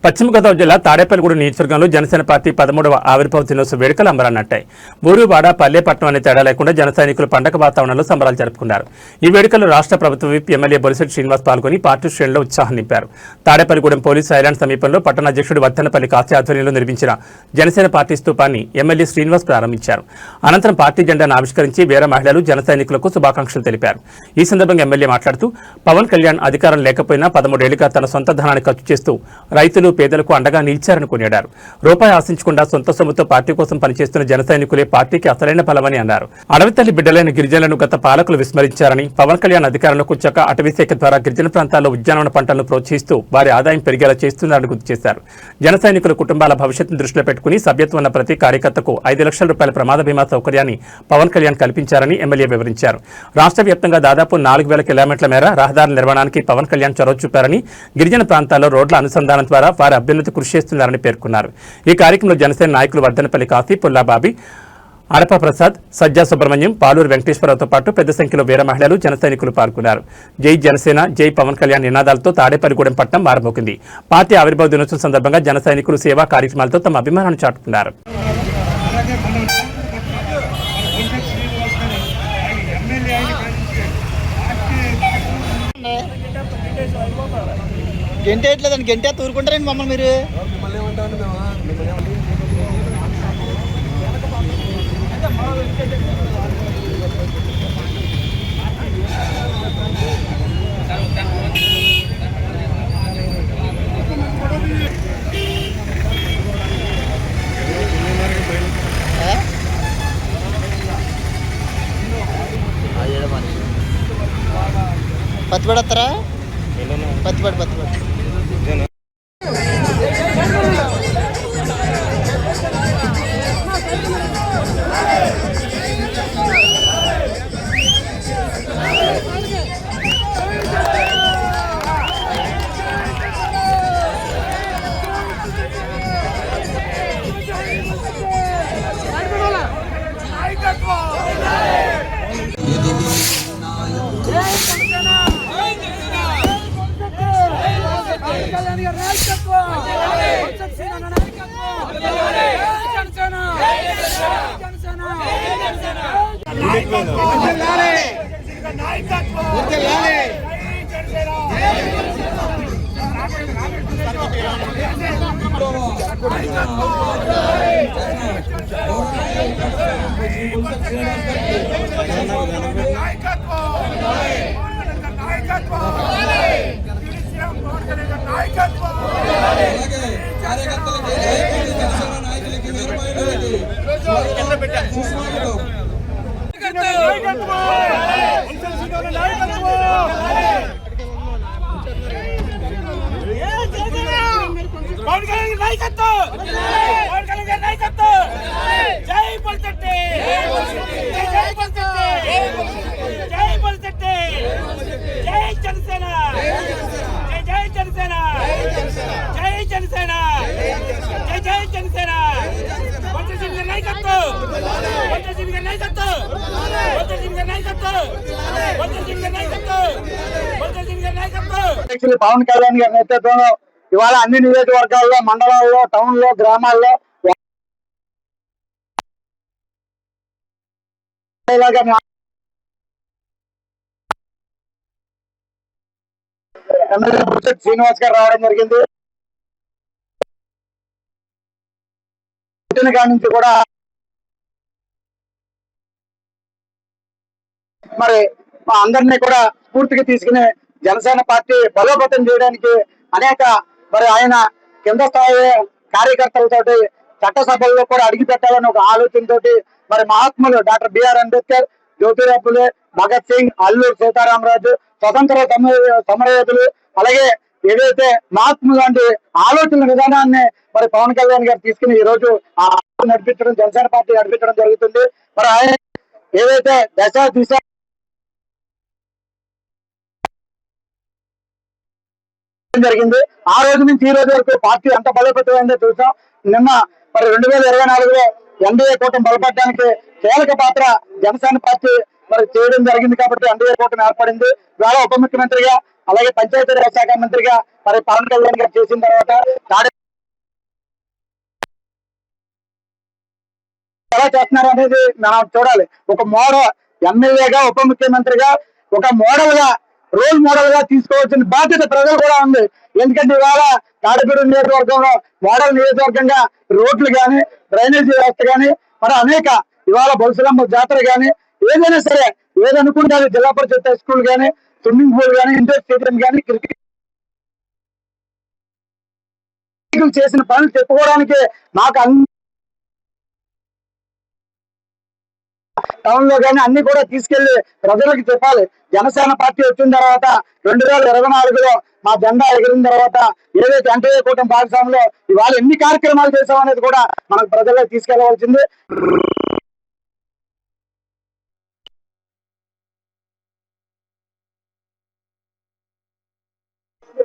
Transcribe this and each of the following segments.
పశ్చిమ గోదావరి జిల్లా తాడేపల్లిగూడెం నియోజకవర్గంలో జనసేన పార్టీ 13వ ఆవిర్భావ దినోత్సవ వేడుకలు అంబరాన్నట్టాయి. ఊరువాడ పల్లెపట్నం అనే తేడా లేకుండా జన సైనికులు పండగ వాతావరణంలో సంబరాలు జరుపుకున్నారు. ఈ వేడుకల్లో రాష్ట్ర ప్రభుత్వ విప్ ఎమ్మెల్యే బొలిశెట్టి శ్రీనివాస్ పాల్గొని పార్టీ శ్రేణుల్లో ఉత్సాహం నింపారు. తాడేపల్లిగూడెం పోలీసు ఐలాండ్ సమీపంలో పట్టణ అధ్యక్షుడు వత్తెనపల్లి కాశీ ఆధ్వర్యంలో నిర్మించిన జనసేన పార్టీ స్తూపాన్ని ఎమ్మెల్యే శ్రీనివాస్ ప్రారంభించారు. అనంతరం పార్టీ జెండాను ఆవిష్కరించి వీర మహిళలు జన సైనికులకు శుభాకాంక్షలు తెలిపారు. ఈ సందర్భంగా ఎమ్మెల్యే మాట్లాడుతూ పవన్ కళ్యాణ్ అధికారం లేకపోయినా 13 ఏళ్లుగా తన సొంత ధనాన్ని ఖర్చు చేస్తూ రైతులు పేదలకు అండగా నిలిచారని కొనియాడారు. రూపాయి ఆశించకుండా సొంత సొమ్ముతో పార్టీ కోసం పనిచేస్తున్న జన సైనికులే పార్టీకి అసలైన బలమని అన్నారు. అడవితల్లి బిడ్డలైన గిరిజనులను గత పాలకులు విస్మరించారని, పవన్ కళ్యాణ్ అధికారంలోకి వచ్చాక అటవీశాఖ ద్వారా గిరిజన ప్రాంతాల్లో ఉద్యానవన పంటలను ప్రోత్సహిస్తూ వారి ఆదాయం పెరిగేలా చేస్తున్నారని గుర్తు చేశారు. జన సైనికుల కుటుంబాల భవిష్యత్తును దృష్టిలో పెట్టుకుని సభ్యత్వం ఉన్న ప్రతి కార్యకర్తకు 5 లక్షల రూపాయల ప్రమాద బీమా సౌకర్యాన్ని పవన్ కళ్యాణ్ కల్పించారని ఎమ్మెల్యే వివరించారు. రాష్ట్ర వ్యాప్తంగా దాదాపు 4000 కిలోమీటర్ల మేర రహదారుల నిర్మాణానికి పవన్ కళ్యాణ్ చొరవ చూపారని, గిరిజన ప్రాంతాల్లో రోడ్ల అనుసంధానం ద్వారా వారి అభ్యున్నతి కృషి చేస్తున్నారని పేర్కొన్నారు. ఈ కార్యక్రమంలో జనసేన నాయకులు వద్దనపల్లి కాశీ, పుల్లాబాబి, అడప ప్రసాద్, సజ్జా సుబ్రహ్మణ్యం, పాలూరు వెంకటేశ్వరరావుతో పాటు పెద్ద సంఖ్యలో వీర మహిళలు జన సైనికులు పాల్గొన్నారు. జై జనసేన, జై పవన్ కళ్యాణ్ నినాదాలతో తాడేపల్లిగూడెం పట్టణం మారుమోగింది. పార్టీ ఆవిర్భావ దినోత్సవం సందర్భంగా జన సైనికులు సేవా కార్యక్రమాలతో తమ అభిమానాన్ని చాటుకున్నారు. గెంటేయట్లేదండి, గెంటే తూరుకుంటారండి మమ్మల్ని మీరు. పత్తిపడతారా? పత్తిపడి పవన్ కళ్యాణ్ గారి నేతృత్వంలో ఇవాళ అన్ని నియోజకవర్గాల్లో, మండలాల్లో, టౌన్లో, గ్రామాల్లో ఎమ్మెల్యే బొలిశెట్టి శ్రీనివాస్ గారు రావడం జరిగింది. పుట్టిన కాడి నుంచి కూడా మరి అందరినీ కూడా స్ఫూర్తిగా తీసుకుని జనసేన పార్టీ బలోపేతం చేయడానికి అనేక మరి ఆయన కింద స్థాయి కార్యకర్తలతోటి చట్టసభల్లో కూడా అడిగి పెట్టాలని ఒక ఆలోచనతోటి మరి మహాత్ములు డాక్టర్ బిఆర్ అంబేద్కర్, జ్యోతిరావు ఫులే, భగత్ సింగ్, అల్లూరు సీతారామరాజు, స్వతంత్ర సమరయోధులు, అలాగే ఏదైతే మహాత్ములు లాంటి ఆలోచన విధానాన్ని మరి పవన్ కళ్యాణ్ గారు తీసుకుని ఈ రోజు నడిపించడం, జనసేన పార్టీ నడిపించడం జరుగుతుంది. మరి ఆయన ఏదైతే దిశ జరిగింది, ఆ రోజు నుంచి ఈ రోజు వరకు పార్టీ అంత బలోపేతమైందో చూసాం. నిన్న మరి 2024లో ఎన్డీఏ కూటమి బలపడడానికి కీలక పాత్ర జనసేన పార్టీ మరి చేయడం జరిగింది కాబట్టి ఎన్డీఏ కూటమి ఏర్పడింది. ఇవాళ ఉప ముఖ్యమంత్రిగా అలాగే పంచాయతీరాజ్ శాఖ మంత్రిగా మరి పవన్ కళ్యాణ్ గారు చేసిన తర్వాత ఎలా చేస్తున్నారు అనేది మనం చూడాలి. ఒక మోడల్ ఎమ్మెల్యేగా ఉప ముఖ్యమంత్రిగా ఒక మోడల్ గా రోల్ మోడల్ గా తీసుకోవాల్సిన బాధ్యత ప్రజలు కూడా ఉంది. ఎందుకంటే ఇవాళ తాడేపల్లి నియోజకవర్గంలో మోడల్ నియోజకవర్గంగా రోడ్లు కానీ డ్రైనేజీ వ్యవస్థ కానీ మరి అనేక ఇవాళ బొలసలమ్మ జాతర కానీ ఏదైనా సరే ఏదనుకుంటే అది జిల్లా పరిషత్ హై స్కూల్ కానీ స్విమ్మింగ్ పూల్ కానీ ఇండోర్ స్టేడియం కానీ క్రికెట్ చేసిన పనులు చెప్పుకోవడానికి నాకు టౌన్ లో కానీ అన్ని కూడా తీసుకెళ్లి ప్రజలకు చెప్పాలి. జనసేన పార్టీ వచ్చిన తర్వాత 2024లో మా జెండా ఎగిరిన తర్వాత ఏదైతే ఎన్డీఏ కూటమి భాగస్వామ్యంలో ఇవాళ ఎన్ని కార్యక్రమాలు చేశామనేది కూడా మనకు ప్రజలకు తీసుకెళ్లవలసింది.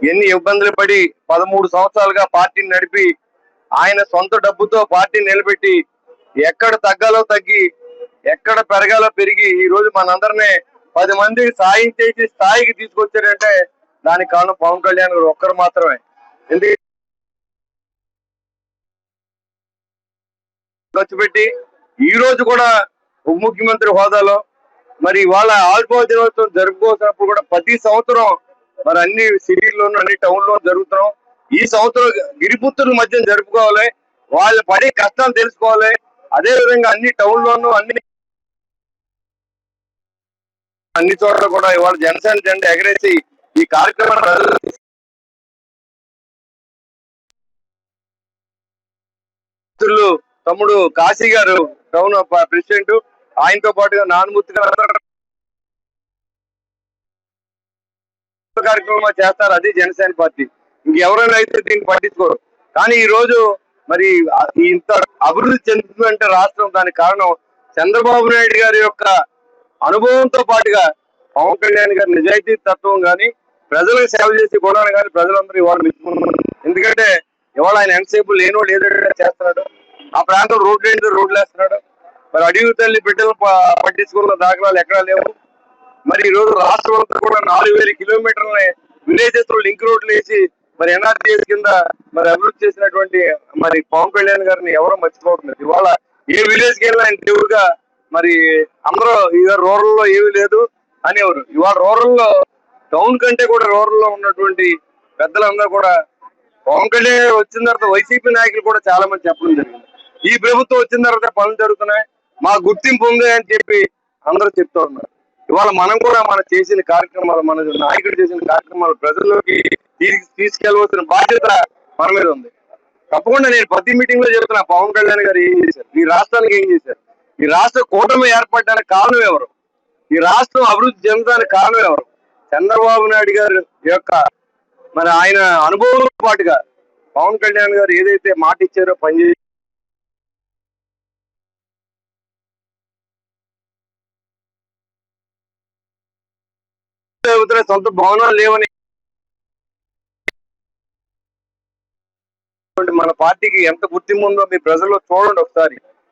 ఎన్ని ఇబ్బందులు పడి 13 సంవత్సరాలుగా పార్టీని నడిపి ఆయన సొంత డబ్బుతో పార్టీని నిలబెట్టి ఎక్కడ తగ్గాలో తగ్గి ఎక్కడ పెరగాలో పెరిగి ఈ రోజు మనందరినీ 10 మందికి సాయం చేసి స్థాయికి తీసుకొచ్చారంటే దానికి కారణం పవన్ కళ్యాణ్ గారు ఒక్కరు మాత్రమే. ఎందుకంటే ఖర్చు పెట్టి ఈ రోజు కూడా ఉప ముఖ్యమంత్రి హోదాలో మరి వాళ్ళ ఆవిర్భావ దినోత్సవం జరుపుకోవాల్సినప్పుడు కూడా ప్రతి సంవత్సరం మరి అన్ని సిటీల్లోనూ అన్ని టౌన్లో జరుగుతున్నాం. ఈ సంవత్సరం గిరిపుత్రుల మధ్య జరుపుకోవాలి, వాళ్ళు పడే కష్టాలు తెలుసుకోవాలి. అదే విధంగా అన్ని టౌన్లోనూ అన్ని చోట్ల కూడా ఇవాళ జనసేన జెండా ఎగరేసి ఈ కార్యక్రమాన్ని తమ్ముడు కాశీ గారు టౌన్ ప్రెసిడెంట్, ఆయనతో పాటుగా నానుమూర్తి గారు కార్యక్రమాలు చేస్తారు. అది జనసేన పార్టీ. ఇంకెవరైనా అయితే దీన్ని పట్టించుకోరు. కానీ ఈ రోజు మరి ఇంత అభివృద్ధి చెందుతుందంటే రాష్ట్రం, దానికి కారణం చంద్రబాబు నాయుడు గారి యొక్క అనుభవంతో పాటుగా పవన్ కళ్యాణ్ గారి నిజాయితీ తత్వం కానీ ప్రజలకు సేవ చేసే గుణాలు కానీ ప్రజలందరూ ఇవాళ మెచ్చుకున్నారు. ఎందుకంటే ఇవాళ ఆయన ఎంతసేపు లేనోడు ఏదైనా చేస్తున్నాడు, ఆ ప్రాంతం రోడ్లు వేస్తున్నాడు. మరి అడవి తల్లి బిడ్డలు పట్టించుకున్న దాఖలాలు ఎక్కడా లేవు. మరి ఈ రోజు రాష్ట్రం అంతా కూడా 4000 కిలోమీటర్లని విలేజెస్ లో లింక్ రోడ్లు వేసి మరి ఎన్ఆర్టీఎస్ కింద మరి అభివృద్ధి చేసినటువంటి మరి పవన్ కళ్యాణ్ గారిని ఎవరో మర్చిపోతున్నారు. ఇవాళ ఏ విలేజ్ కి వెళ్ళినా ఆయన దేవుడుగా మరి అందరూ ఇవాళ రూరల్ లో ఏమీ లేదు అనేవారు. ఇవాళ రూరల్ లో టౌన్ కంటే కూడా రూరల్ లో ఉన్నటువంటి పెద్దలందరూ కూడా పవన్ కళ్యాణ్ వచ్చిన తర్వాత వైసీపీ నాయకులు కూడా చాలా మంది చెప్పడం జరిగింది. ఈ ప్రభుత్వం వచ్చిన తర్వాత పనులు జరుగుతున్నాయి, మా గుర్తింపు ఉంది అని చెప్పి అందరూ చెప్తూ ఉన్నారు. ఇవాళ మనం కూడా మనం చేసిన కార్యక్రమాలు, మన నాయకుడు చేసిన కార్యక్రమాలు ప్రజల్లోకి తీసుకెళ్లవలసిన బాధ్యత మన మీద ఉంది. తప్పకుండా నేను ప్రతి మీటింగ్ లో చెప్తున్నా, పవన్ కళ్యాణ్ గారు ఏం చేశారు, ఈ రాష్ట్రానికి ఏం చేశారు, ఈ రాష్ట్ర కూటమి ఏర్పడడానికి కారణం ఎవరు, ఈ రాష్ట్రం అభివృద్ధి చెందడానికి కారణం ఎవరు? చంద్రబాబు నాయుడు గారి యొక్క మరి ఆయన అనుభవంతో పాటుగా పవన్ కళ్యాణ్ గారు ఏదైతే మాట ఇచ్చారో పనిచేసి సొంత భవనాలు లేవని మన పార్టీకి ఎంత గుర్తింపు ఉందో మీ ప్రజల్లో చూడండి ఒకసారి.